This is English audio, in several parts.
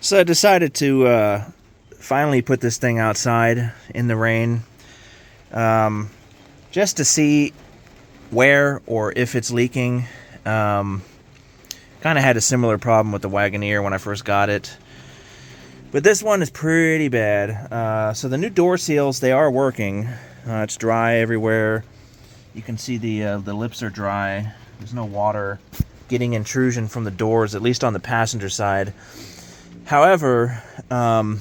So I decided to finally put this thing outside in the rain, just to see where or if it's leaking. Kind of had a similar problem with the Wagoneer when I first got it, but this one is pretty bad. So the new door seals, they are working. It's dry everywhere. You can see the lips are dry. There's no water getting intrusion from the doors, at least on the passenger side. However, I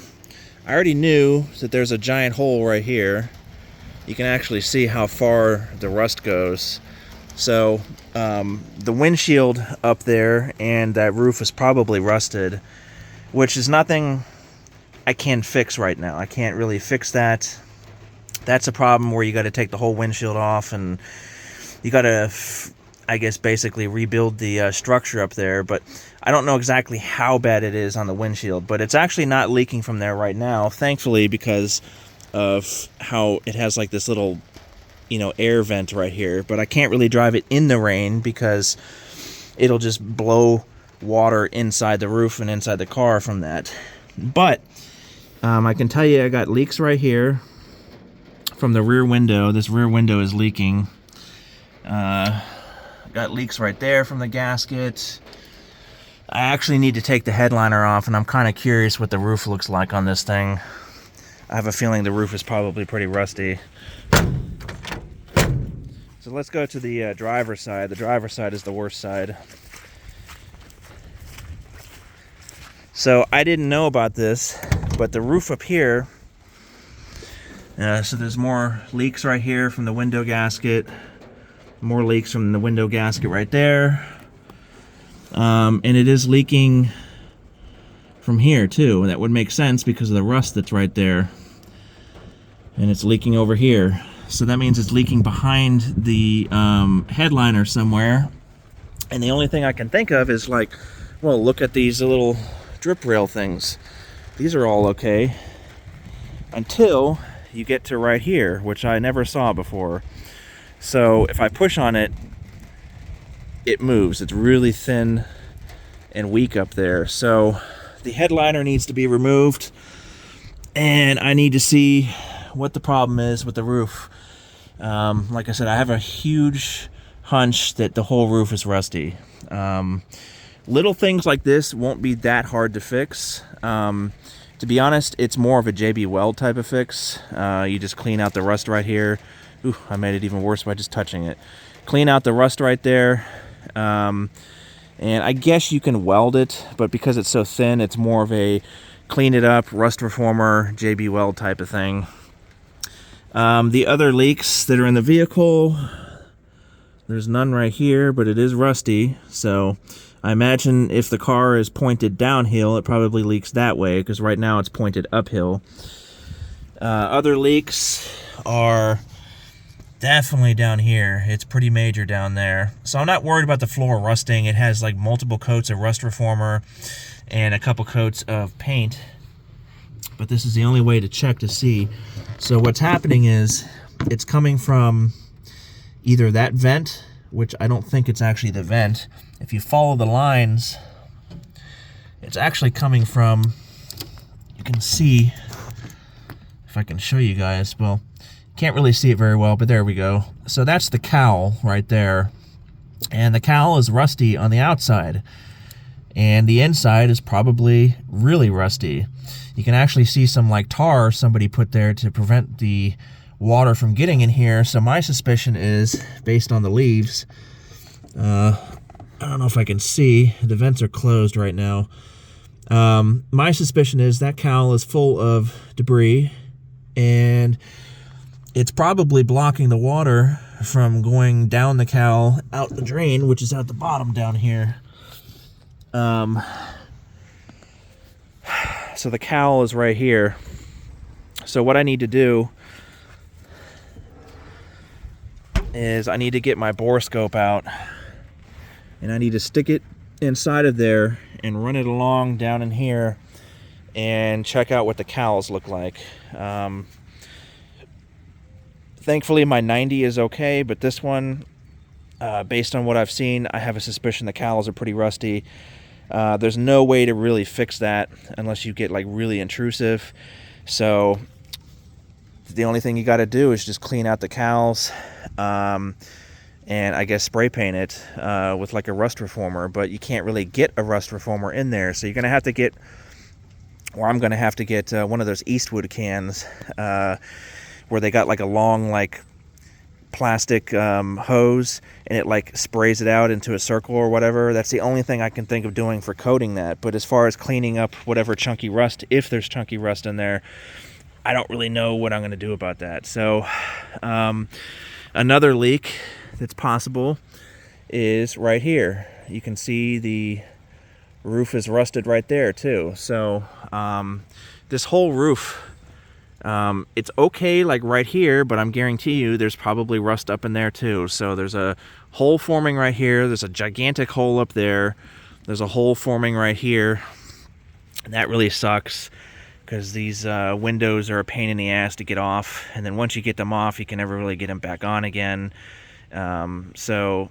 already knew that there's a giant hole right here. You can actually see how far the rust goes. So the windshield up there and that roof is probably rusted, which is nothing I can fix right now. I can't really fix that. That's a problem where you got to take the whole windshield off, and you got to, I guess, basically rebuild the structure up there. But I don't know exactly how bad it is on the windshield, but it's actually not leaking from there right now, thankfully, because of how it has like this little, air vent right here. But I can't really drive it in the rain because it'll just blow water inside the roof and inside the car from that. But I can tell you I got leaks right here from the rear window. This rear window is leaking. Got leaks right there from the gasket. I actually need to take the headliner off, and I'm kind of curious what the roof looks like on this thing. I have a feeling the roof is probably pretty rusty. So let's go to the driver's side. The driver's side is the worst side. So I didn't know about this, but the roof up here, so there's more leaks right here from the window gasket, more leaks from the window gasket right there, and it is leaking from here too, and that would make sense because of the rust that's right there, and it's leaking over here. So that means it's leaking behind the headliner somewhere, and the only thing I can think of is look at these little drip rail things. These are all okay until you get to right here, which I never saw before. So if I push on it, it moves. It's really thin and weak up there. So the headliner needs to be removed, and I need to see what the problem is with the roof. Like I said, I have a huge hunch that the whole roof is rusty. Little things like this won't be that hard to fix. To be honest, it's more of a JB Weld type of fix. You just clean out the rust right here. Ooh, I made it even worse by just touching it. Clean out the rust right there. And I guess you can weld it, but because it's so thin, it's more of a clean it up, rust reformer, JB Weld type of thing. The other leaks that are in the vehicle, there's none right here, but it is rusty. So I imagine if the car is pointed downhill, it probably leaks that way, because right now it's pointed uphill. Other leaks are definitely down here. It's pretty major down there. So I'm not worried about the floor rusting. It has like multiple coats of rust reformer and a couple coats of paint. But this is the only way to check to see. So what's happening is it's coming from either that vent, which I don't think it's actually the vent. If you follow the lines, it's actually coming from, you can see, if I can show you guys, well, can't really see it very well, but there we go. So that's the cowl right there. And the cowl is rusty on the outside. And the inside is probably really rusty. You can actually see some tar somebody put there to prevent the water from getting in here. So my suspicion is, based on the leaves, I don't know if I can see, the vents are closed right now. My suspicion is that cowl is full of debris, and it's probably blocking the water from going down the cowl out the drain, which is at the bottom down here. So the cowl is right here. So what I need to do is I need to get my borescope out, and I need to stick it inside of there and run it along down in here and check out what the cowls look like. Thankfully my 90 is okay, but this one, based on what I've seen, I have a suspicion the cowls are pretty rusty. There's no way to really fix that unless you get like really intrusive. So the only thing you got to do is just clean out the cowls, and I guess spray paint it with like a rust reformer. But you can't really get a rust reformer in there, so you're gonna have to get, or I'm gonna have to get one of those Eastwood cans where they got like a long like plastic hose, and it like sprays it out into a circle or whatever. That's the only thing I can think of doing for coating that. But as far as cleaning up whatever chunky rust, if there's chunky rust in there, I don't really know what I'm going to do about that. So another leak that's possible is right here. You can see the roof is rusted right there too. So this whole roof, it's okay like right here, but I'm guarantee you there's probably rust up in there too. So there's a hole forming right here. There's a gigantic hole up there. There's a hole forming right here. And that really sucks, because these windows are a pain in the ass to get off, and then once you get them off, you can never really get them back on again. So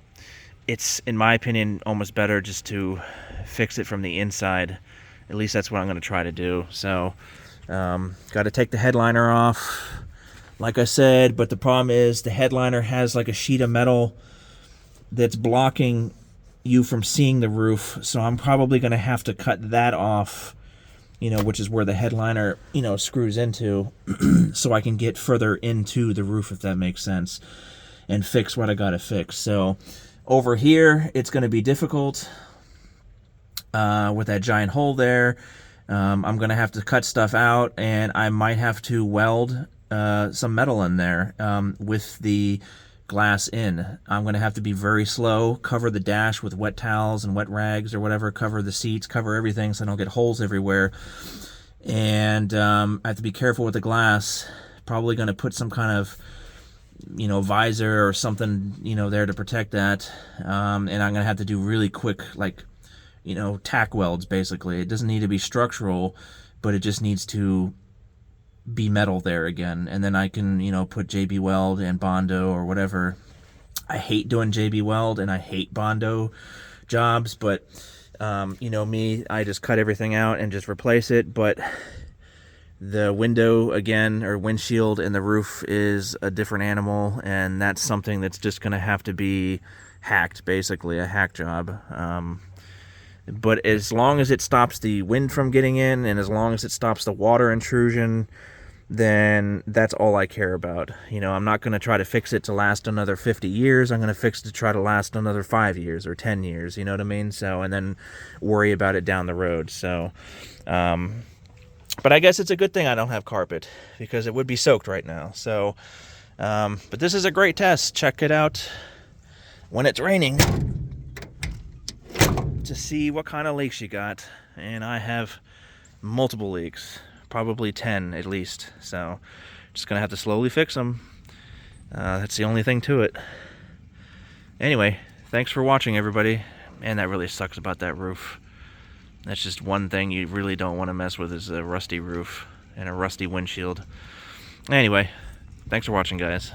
it's, in my opinion, almost better just to fix it from the inside. At least that's what I'm going to try to do. So got to take the headliner off, like I said, but the problem is the headliner has like a sheet of metal that's blocking you from seeing the roof, so I'm probably going to have to cut that off, which is where the headliner, screws into, so I can get further into the roof, if that makes sense, and fix what I gotta fix. So over here, it's gonna be difficult with that giant hole there. I'm gonna have to cut stuff out, and I might have to weld some metal in there with the glass in. I'm going to have to be very slow, cover the dash with wet towels and wet rags or whatever, cover the seats, cover everything so I don't get holes everywhere. And I have to be careful with the glass. Probably going to put some kind of, visor or something, there to protect that. And I'm going to have to do really quick, like, tack welds, basically. It doesn't need to be structural, but it just needs to be metal there again, and then I can put JB Weld and Bondo or whatever. I hate doing JB Weld and I hate Bondo jobs, but me, I just cut everything out and just replace it. But the window again, or windshield, and the roof is a different animal, and that's something that's just gonna have to be hacked, basically a hack job. But as long as it stops the wind from getting in, and as long as it stops the water intrusion, then that's all I care about. I'm not going to try to fix it to last another 50 years. I'm going to fix it to try to last another 5 years or 10 years, you know what I mean? So, and then worry about it down the road. So, but I guess it's a good thing I don't have carpet, because it would be soaked right now. So, but this is a great test. Check it out when it's raining to see what kind of leaks you got. And I have multiple leaks, probably 10 at least, so just gonna have to slowly fix them. That's the only thing to it. Anyway, thanks for watching, everybody. Man, that really sucks about that roof. That's just one thing you really don't want to mess with, is a rusty roof and a rusty windshield. Anyway, thanks for watching, guys.